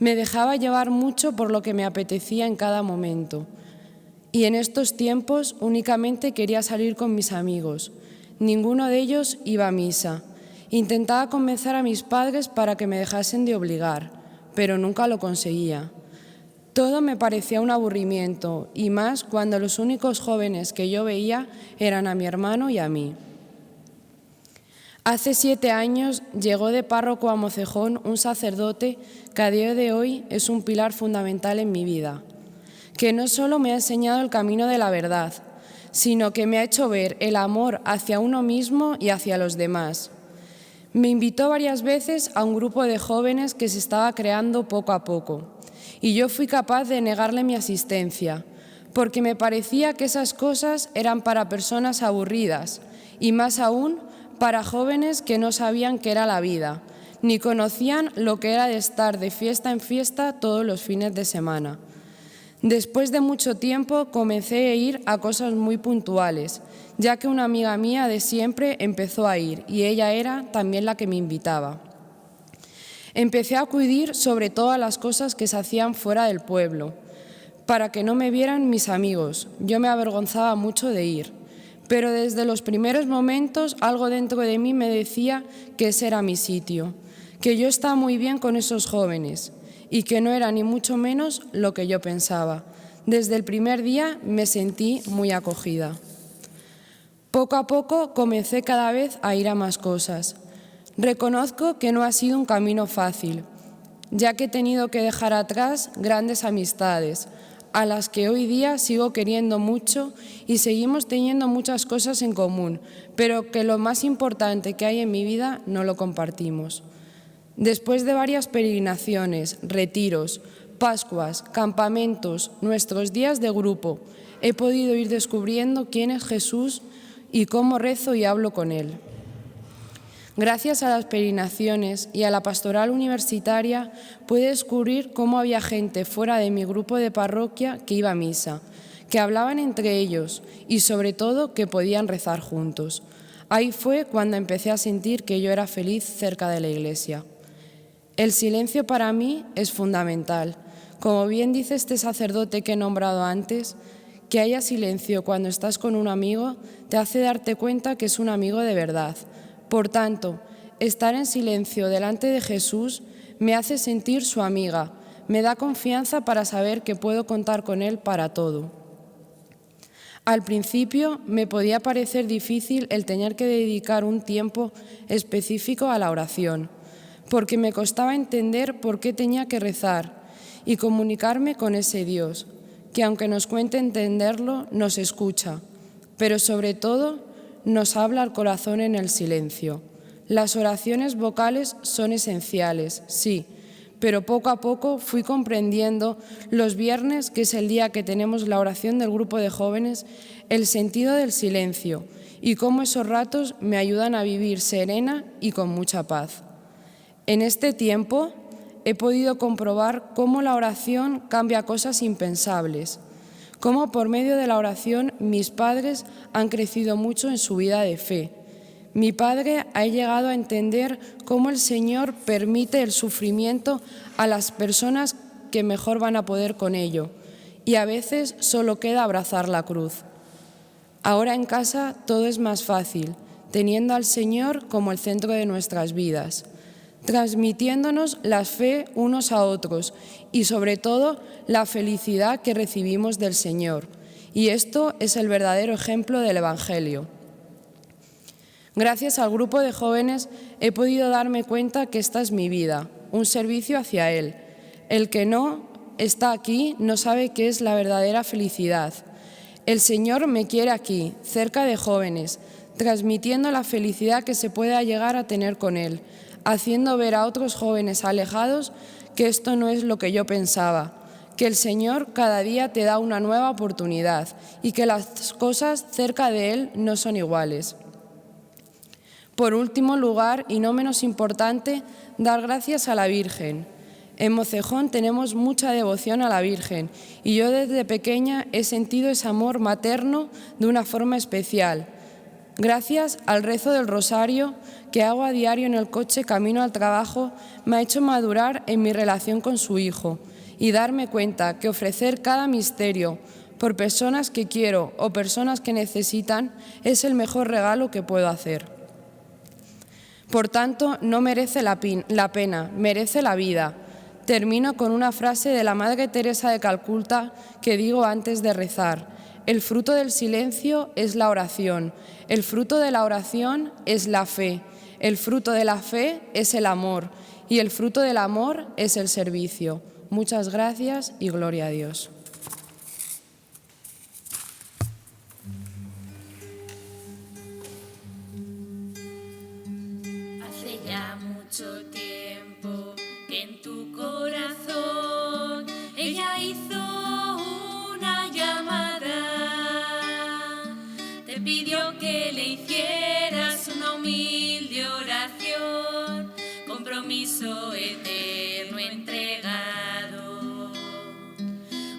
Me dejaba llevar mucho por lo que me apetecía en cada momento. Y en estos tiempos únicamente quería salir con mis amigos. Ninguno de ellos iba a misa. Intentaba convencer a mis padres para que me dejasen de obligar, pero nunca lo conseguía. Todo me parecía un aburrimiento, y más cuando los únicos jóvenes que yo veía eran a mi hermano y a mí. Hace 7 años llegó de párroco a Mocejón un sacerdote que a día de hoy es un pilar fundamental en mi vida, que no solo me ha enseñado el camino de la verdad, sino que me ha hecho ver el amor hacia uno mismo y hacia los demás. Me invitó varias veces a un grupo de jóvenes que se estaba creando poco a poco, y yo fui capaz de negarle mi asistencia, porque me parecía que esas cosas eran para personas aburridas, y más aún para jóvenes que no sabían qué era la vida, ni conocían lo que era de estar de fiesta en fiesta todos los fines de semana. Después de mucho tiempo comencé a ir a cosas muy puntuales, ya que una amiga mía de siempre empezó a ir y ella era también la que me invitaba. Empecé a acudir sobre todas las cosas que se hacían fuera del pueblo, para que no me vieran mis amigos. Yo me avergonzaba mucho de ir, pero desde los primeros momentos algo dentro de mí me decía que ese era mi sitio, que yo estaba muy bien con esos jóvenes y que no era ni mucho menos lo que yo pensaba. Desde el primer día me sentí muy acogida. Poco a poco comencé cada vez a ir a más cosas. Reconozco que no ha sido un camino fácil, ya que he tenido que dejar atrás grandes amistades, a las que hoy día sigo queriendo mucho y seguimos teniendo muchas cosas en común, pero que lo más importante que hay en mi vida no lo compartimos. Después de varias peregrinaciones, retiros, Pascuas, campamentos, nuestros días de grupo, he podido ir descubriendo quién es Jesús y cómo rezo y hablo con Él. Gracias a las peregrinaciones y a la pastoral universitaria pude descubrir cómo había gente fuera de mi grupo de parroquia que iba a misa, que hablaban entre ellos y sobre todo que podían rezar juntos. Ahí fue cuando empecé a sentir que yo era feliz cerca de la iglesia. El silencio para mí es fundamental. Como bien dice este sacerdote que he nombrado antes, que haya silencio cuando estás con un amigo te hace darte cuenta que es un amigo de verdad. Por tanto, estar en silencio delante de Jesús me hace sentir su amiga, me da confianza para saber que puedo contar con Él para todo. Al principio me podía parecer difícil el tener que dedicar un tiempo específico a la oración, porque me costaba entender por qué tenía que rezar y comunicarme con ese Dios, que aunque nos cuente entenderlo, nos escucha, pero sobre todo nos habla al corazón en el silencio. Las oraciones vocales son esenciales, sí, pero poco a poco fui comprendiendo los viernes, que es el día que tenemos la oración del grupo de jóvenes, el sentido del silencio y cómo esos ratos me ayudan a vivir serena y con mucha paz. En este tiempo he podido comprobar cómo la oración cambia cosas impensables, cómo por medio de la oración mis padres han crecido mucho en su vida de fe. Mi padre ha llegado a entender cómo el Señor permite el sufrimiento a las personas que mejor van a poder con ello, y a veces solo queda abrazar la cruz. Ahora en casa todo es más fácil, teniendo al Señor como el centro de nuestras vidas, transmitiéndonos la fe unos a otros y sobre todo la felicidad que recibimos del Señor. Y esto es el verdadero ejemplo del Evangelio. Gracias al grupo de jóvenes he podido darme cuenta que esta es mi vida, un servicio hacia Él. El que no está aquí no sabe qué es la verdadera felicidad. El Señor me quiere aquí, cerca de jóvenes, transmitiendo la felicidad que se pueda llegar a tener con Él, haciendo ver a otros jóvenes alejados que esto no es lo que yo pensaba, que el Señor cada día te da una nueva oportunidad y que las cosas cerca de Él no son iguales. Por último lugar, y no menos importante, dar gracias a la Virgen. En Mocejón tenemos mucha devoción a la Virgen y yo desde pequeña he sentido ese amor materno de una forma especial. Gracias al rezo del rosario que hago a diario en el coche camino al trabajo, me ha hecho madurar en mi relación con su Hijo y darme cuenta que ofrecer cada misterio por personas que quiero o personas que necesitan es el mejor regalo que puedo hacer. Por tanto, no merece la pena, merece la vida. Termino con una frase de la Madre Teresa de Calcuta que digo antes de rezar. El fruto del silencio es la oración, el fruto de la oración es la fe, el fruto de la fe es el amor y el fruto del amor es el servicio. Muchas gracias y gloria a Dios. Hace ya mucho tiempo que en tu corazón ella hizo una llamada. Te pidió que le hicieras una humilde oración, compromiso eterno entregado.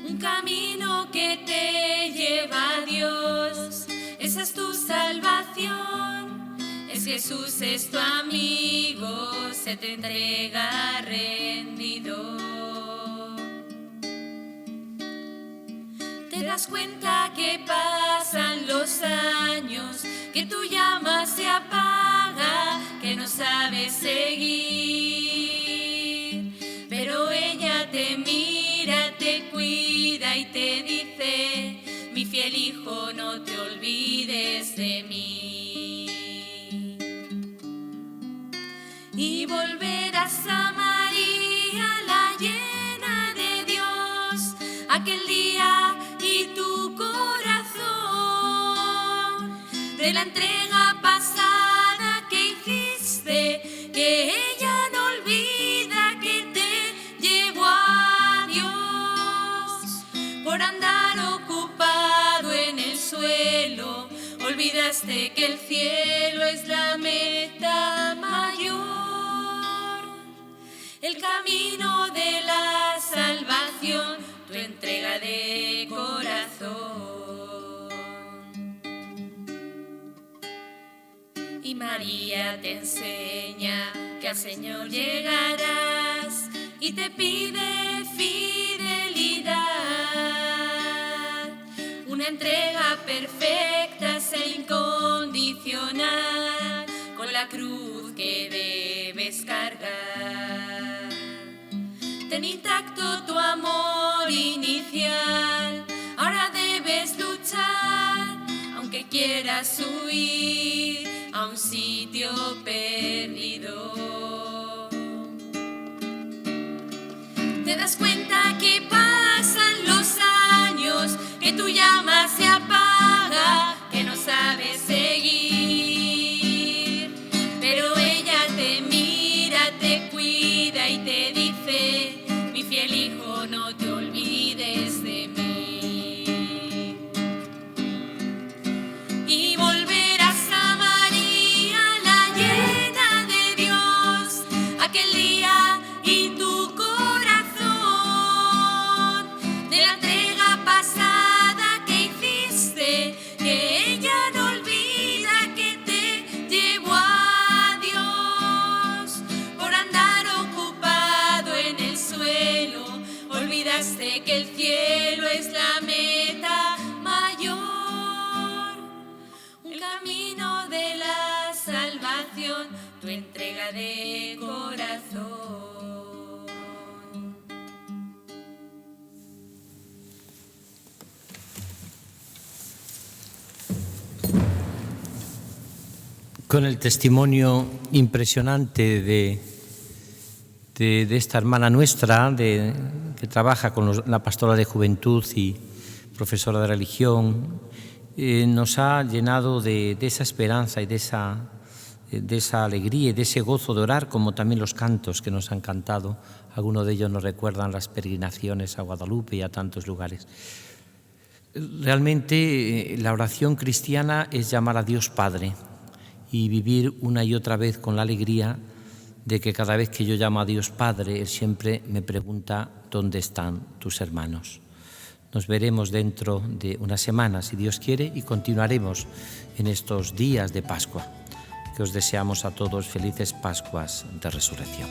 Un camino que te lleva a Dios, esa es tu salvación. Es Jesús, es tu amigo, se te entrega rendido. Te das cuenta que pasan los años, que tu llama se apaga, que no sabes seguir, pero ella de mí. Y volverás a María, la llena de Dios, aquel día y tu corazón, de la entrega pasada que hiciste, que ella no olvida, que te llevó a Dios. Por andar ocupado en el suelo, olvidaste que el cielo es la meta mayor. El camino de la salvación, tu entrega de corazón. Y María te enseña que al Señor llegarás y te pide fidelidad, una entrega perfecta e incondicional, con la cruz que debes cargar. Ten intacto tu amor inicial, ahora debes luchar, aunque quieras huir a un sitio perdido. Te das cuenta que pasan los años, que tu llama se apaga, que no sabes seguir, pero ella te mira, te cuida y te dice: mi fiel hijo, no te olvides de mí. Y volverás a María, la llena de Dios, aquel día y tu corazón, de la entrega pasada que hiciste, que ella no olvida, que te llevó a Dios. Por andar ocupado en el suelo, olvidaste que el cielo es la meta mayor. Un camino de la salvación, tu entrega de corazón. Con el testimonio impresionante de esta hermana nuestra, que trabaja con la pastoral de juventud y profesora de religión, nos ha llenado de esa esperanza y de esa alegría y de ese gozo de orar, como también los cantos que nos han cantado. Algunos de ellos nos recuerdan las peregrinaciones a Guadalupe y a tantos lugares. Realmente la oración cristiana es llamar a Dios Padre y vivir una y otra vez con la alegría de que cada vez que yo llamo a Dios Padre, Él siempre me pregunta: ¿dónde están tus hermanos? Nos veremos dentro de una semana, si Dios quiere, y continuaremos en estos días de Pascua. Que os deseamos a todos felices Pascuas de Resurrección.